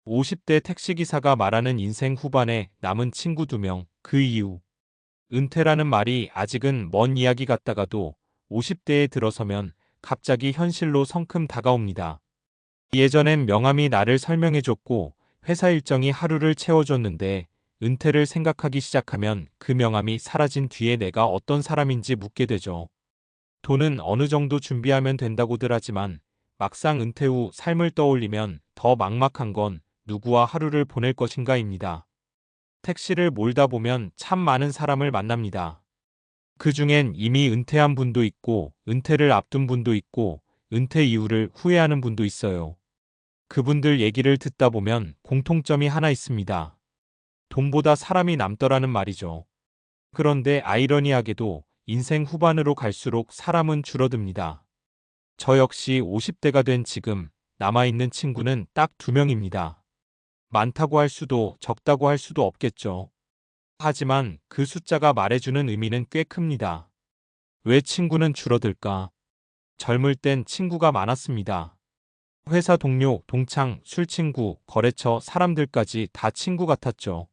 50대 택시기사가 말하는 인생 후반에 남은 친구 2명, 그 이유. 은퇴라는 말이 아직은 먼 이야기 같다가도 50대에 들어서면 갑자기 현실로 성큼 다가옵니다. 예전엔 명함이 나를 설명해줬고 회사 일정이 하루를 채워줬는데 은퇴를 생각하기 시작하면 그 명함이 사라진 뒤에 내가 어떤 사람인지 묻게 되죠. 돈은 어느 정도 준비하면 된다고들 하지만 막상 은퇴 후 삶을 떠올리면 더 막막한 건 누구와 하루를 보낼 것인가입니다. 택시를 몰다 보면 참 많은 사람을 만납니다. 그 중엔 이미 은퇴한 분도 있고 은퇴를 앞둔 분도 있고 은퇴 이후를 후회하는 분도 있어요. 그분들 얘기를 듣다 보면 공통점이 하나 있습니다. 돈보다 사람이 남더라는 말이죠. 그런데 아이러니하게도 인생 후반으로 갈수록 사람은 줄어듭니다. 저 역시 50대가 된 지금 남아있는 친구는 딱 2명입니다. 많다고 할 수도 적다고 할 수도 없겠죠. 하지만 그 숫자가 말해주는 의미는 꽤 큽니다. 왜 친구는 줄어들까? 젊을 땐 친구가 많았습니다. 회사 동료, 동창, 술친구, 거래처 사람들까지 다 친구 같았죠.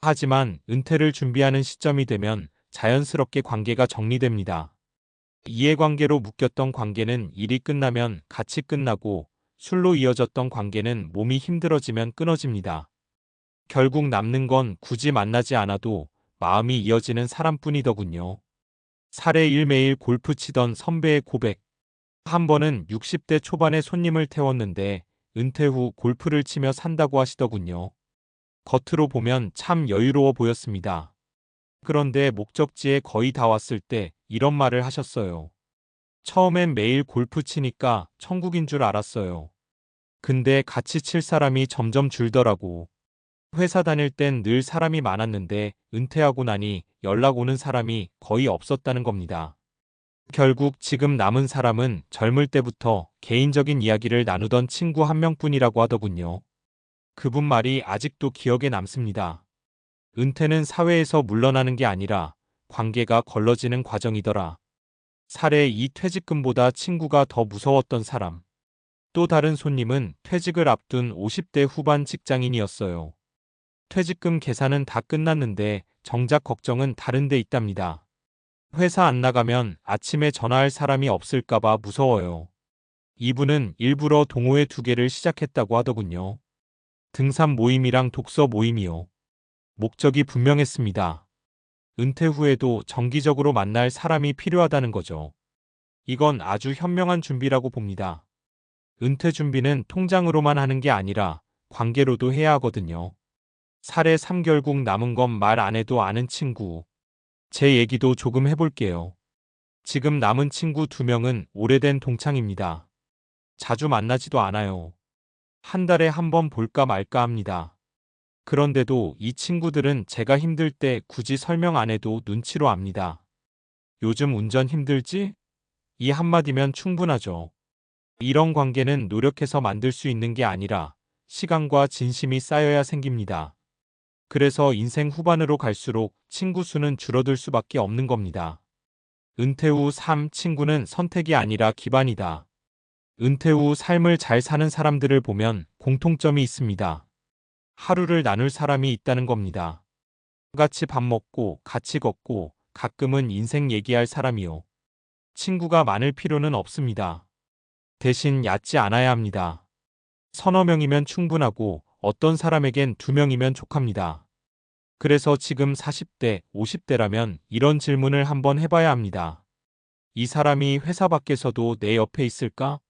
하지만 은퇴를 준비하는 시점이 되면 자연스럽게 관계가 정리됩니다. 이해관계로 묶였던 관계는 일이 끝나면 같이 끝나고 술로 이어졌던 관계는 몸이 힘들어지면 끊어집니다. 결국 남는 건 굳이 만나지 않아도 마음이 이어지는 사람뿐이더군요. 사례 1 매일 골프 치던 선배의 고백. 한 번은 60대 초반에 손님을 태웠는데 은퇴 후 골프를 치며 산다고 하시더군요. 겉으로 보면 참 여유로워 보였습니다. 그런데 목적지에 거의 다 왔을 때 이런 말을 하셨어요. 처음엔 매일 골프 치니까 천국인 줄 알았어요. 근데 같이 칠 사람이 점점 줄더라고. 회사 다닐 땐 늘 사람이 많았는데 은퇴하고 나니 연락 오는 사람이 거의 없었다는 겁니다. 결국 지금 남은 사람은 젊을 때부터 개인적인 이야기를 나누던 친구 1명뿐이라고 하더군요. 그분 말이 아직도 기억에 남습니다. 은퇴는 사회에서 물러나는 게 아니라 관계가 걸러지는 과정이더라. 사례 2 퇴직금보다 친구가 더 무서웠던 사람. 또 다른 손님은 퇴직을 앞둔 50대 후반 직장인이었어요. 퇴직금 계산은 다 끝났는데 정작 걱정은 다른 데 있답니다. 회사 안 나가면 아침에 전화할 사람이 없을까봐 무서워요. 이분은 일부러 동호회 2개를 시작했다고 하더군요. 등산 모임이랑 독서 모임이요. 목적이 분명했습니다. 은퇴 후에도 정기적으로 만날 사람이 필요하다는 거죠. 이건 아주 현명한 준비라고 봅니다. 은퇴 준비는 통장으로만 하는 게 아니라 관계로도 해야 하거든요. 사례 3 결국 남은 건 말 안 해도 아는 친구. 제 얘기도 조금 해볼게요. 지금 남은 친구 2명은 오래된 동창입니다. 자주 만나지도 않아요. 한 달에 한 번 볼까 말까 합니다. 그런데도 이 친구들은 제가 힘들 때 굳이 설명 안 해도 눈치로 압니다. 요즘 운전 힘들지? 이 한마디면 충분하죠. 이런 관계는 노력해서 만들 수 있는 게 아니라 시간과 진심이 쌓여야 생깁니다. 그래서 인생 후반으로 갈수록 친구 수는 줄어들 수밖에 없는 겁니다. 은퇴 후 삶 친구는 선택이 아니라 기반이다. 은퇴 후 삶을 잘 사는 사람들을 보면 공통점이 있습니다. 하루를 나눌 사람이 있다는 겁니다. 같이 밥 먹고 같이 걷고 가끔은 인생 얘기할 사람이요. 친구가 많을 필요는 없습니다. 대신 얕지 않아야 합니다. 서너 명이면 충분하고 어떤 사람에겐 2명이면 족합니다. 그래서 지금 40대, 50대라면 이런 질문을 한번 해봐야 합니다. 이 사람이 회사 밖에서도 내 옆에 있을까?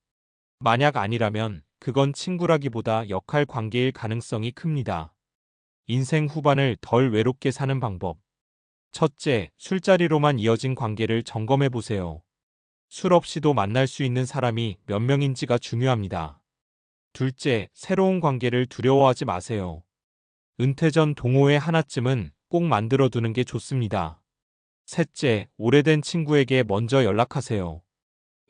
만약 아니라면 그건 친구라기보다 역할 관계일 가능성이 큽니다. 인생 후반을 덜 외롭게 사는 방법. 첫째, 술자리로만 이어진 관계를 점검해 보세요. 술 없이도 만날 수 있는 사람이 몇 명인지가 중요합니다. 둘째, 새로운 관계를 두려워하지 마세요. 은퇴 전 동호회 하나쯤은 꼭 만들어 두는 게 좋습니다. 셋째, 오래된 친구에게 먼저 연락하세요.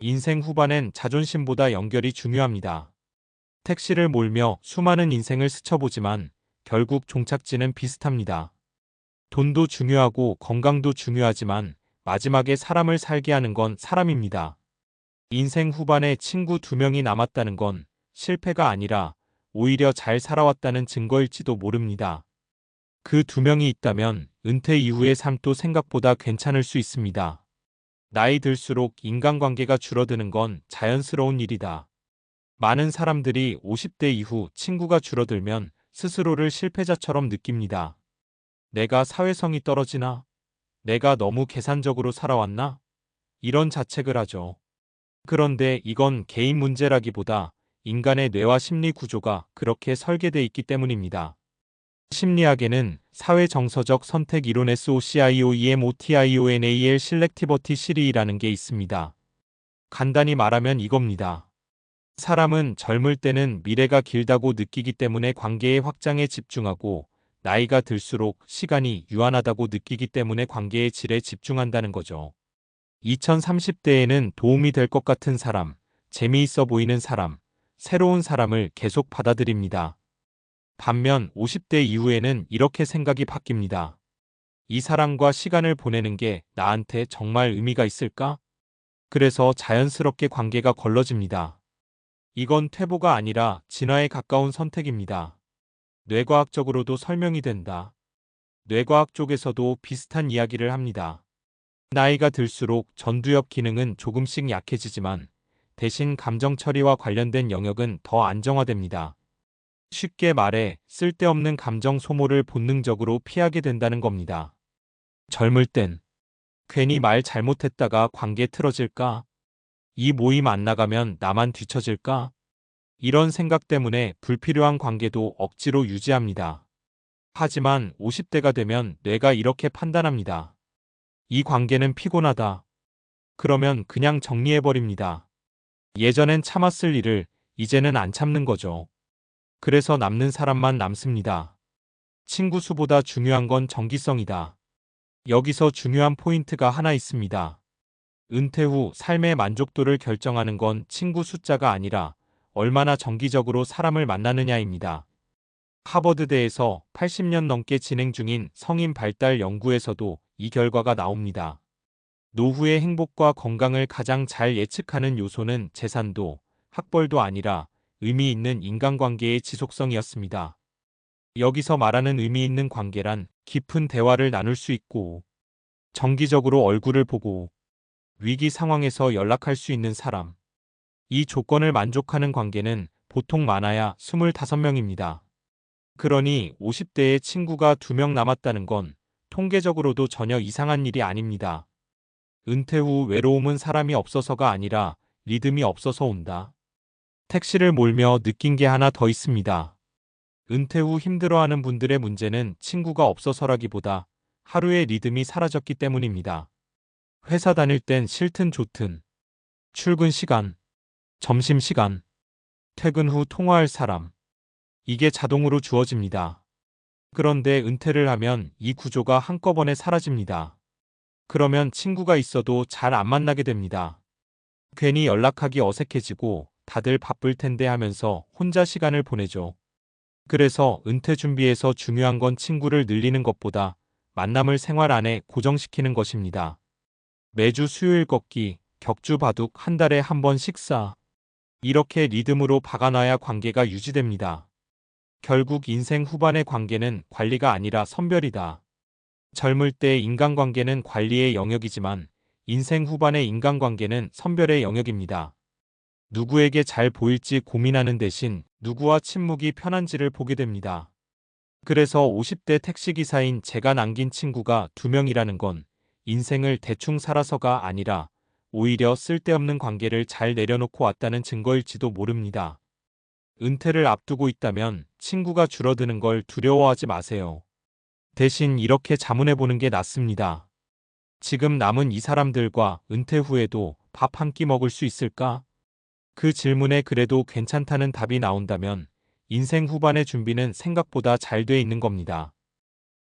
인생 후반엔 자존심보다 연결이 중요합니다. 택시를 몰며 수많은 인생을 스쳐보지만 결국 종착지는 비슷합니다. 돈도 중요하고 건강도 중요하지만 마지막에 사람을 살게 하는 건 사람입니다. 인생 후반에 친구 2명이 남았다는 건 실패가 아니라 오히려 잘 살아왔다는 증거일지도 모릅니다. 그 두 명이 있다면 은퇴 이후의 삶도 생각보다 괜찮을 수 있습니다. 나이 들수록 인간관계가 줄어드는 건 자연스러운 일이다. 많은 사람들이 50대 이후 친구가 줄어들면 스스로를 실패자처럼 느낍니다. 내가 사회성이 떨어지나? 내가 너무 계산적으로 살아왔나? 이런 자책을 하죠. 그런데 이건 개인 문제라기보다 인간의 뇌와 심리 구조가 그렇게 설계돼 있기 때문입니다. 심리학에는 사회정서적 선택 이론 SOCIOEMOTIONAL Selectivity C이라는 게 있습니다. 간단히 말하면 이겁니다. 사람은 젊을 때는 미래가 길다고 느끼기 때문에 관계의 확장에 집중하고 나이가 들수록 시간이 유한하다고 느끼기 때문에 관계의 질에 집중한다는 거죠. 2030대에는 도움이 될 것 같은 사람, 재미있어 보이는 사람, 새로운 사람을 계속 받아들입니다. 반면 50대 이후에는 이렇게 생각이 바뀝니다. 이 사람과 시간을 보내는 게 나한테 정말 의미가 있을까? 그래서 자연스럽게 관계가 걸러집니다. 이건 퇴보가 아니라 진화에 가까운 선택입니다. 뇌과학적으로도 설명이 된다. 뇌과학 쪽에서도 비슷한 이야기를 합니다. 나이가 들수록 전두엽 기능은 조금씩 약해지지만 대신 감정 처리와 관련된 영역은 더 안정화됩니다. 쉽게 말해 쓸데없는 감정 소모를 본능적으로 피하게 된다는 겁니다. 젊을 땐 괜히 말 잘못했다가 관계 틀어질까? 이 모임 안 나가면 나만 뒤처질까? 이런 생각 때문에 불필요한 관계도 억지로 유지합니다. 하지만 50대가 되면 뇌가 이렇게 판단합니다. 이 관계는 피곤하다. 그러면 그냥 정리해버립니다. 예전엔 참았을 일을 이제는 안 참는 거죠. 그래서 남는 사람만 남습니다. 친구 수보다 중요한 건 정기성이다. 여기서 중요한 포인트가 하나 있습니다. 은퇴 후 삶의 만족도를 결정하는 건 친구 숫자가 아니라 얼마나 정기적으로 사람을 만나느냐입니다. 하버드대에서 80년 넘게 진행 중인 성인 발달 연구에서도 이 결과가 나옵니다. 노후의 행복과 건강을 가장 잘 예측하는 요소는 재산도, 학벌도 아니라 의미 있는 인간관계의 지속성이었습니다. 여기서 말하는 의미 있는 관계란 깊은 대화를 나눌 수 있고, 정기적으로 얼굴을 보고, 위기 상황에서 연락할 수 있는 사람. 이 조건을 만족하는 관계는 보통 많아야 25명입니다. 그러니 50대에 친구가 2명 남았다는 건 통계적으로도 전혀 이상한 일이 아닙니다. 은퇴 후 외로움은 사람이 없어서가 아니라 리듬이 없어서 온다. 택시를 몰며 느낀 게 하나 더 있습니다. 은퇴 후 힘들어하는 분들의 문제는 친구가 없어서라기보다 하루의 리듬이 사라졌기 때문입니다. 회사 다닐 땐 싫든 좋든 출근 시간, 점심 시간, 퇴근 후 통화할 사람. 이게 자동으로 주어집니다. 그런데 은퇴를 하면 이 구조가 한꺼번에 사라집니다. 그러면 친구가 있어도 잘 안 만나게 됩니다. 괜히 연락하기 어색해지고 다들 바쁠 텐데 하면서 혼자 시간을 보내죠. 그래서 은퇴 준비에서 중요한 건 친구를 늘리는 것보다 만남을 생활 안에 고정시키는 것입니다. 매주 수요일 걷기, 격주 바둑 한 달에 한 번 식사. 이렇게 리듬으로 박아놔야 관계가 유지됩니다. 결국 인생 후반의 관계는 관리가 아니라 선별이다. 젊을 때 인간관계는 관리의 영역이지만 인생 후반의 인간관계는 선별의 영역입니다. 누구에게 잘 보일지 고민하는 대신 누구와 친목이 편한지를 보게 됩니다. 그래서 50대 택시기사인 제가 남긴 친구가 2명이라는 건 인생을 대충 살아서가 아니라 오히려 쓸데없는 관계를 잘 내려놓고 왔다는 증거일지도 모릅니다. 은퇴를 앞두고 있다면 친구가 줄어드는 걸 두려워하지 마세요. 대신 이렇게 자문해보는 게 낫습니다. 지금 남은 이 사람들과 은퇴 후에도 밥 한 끼 먹을 수 있을까? 그 질문에 그래도 괜찮다는 답이 나온다면 인생 후반의 준비는 생각보다 잘 돼 있는 겁니다.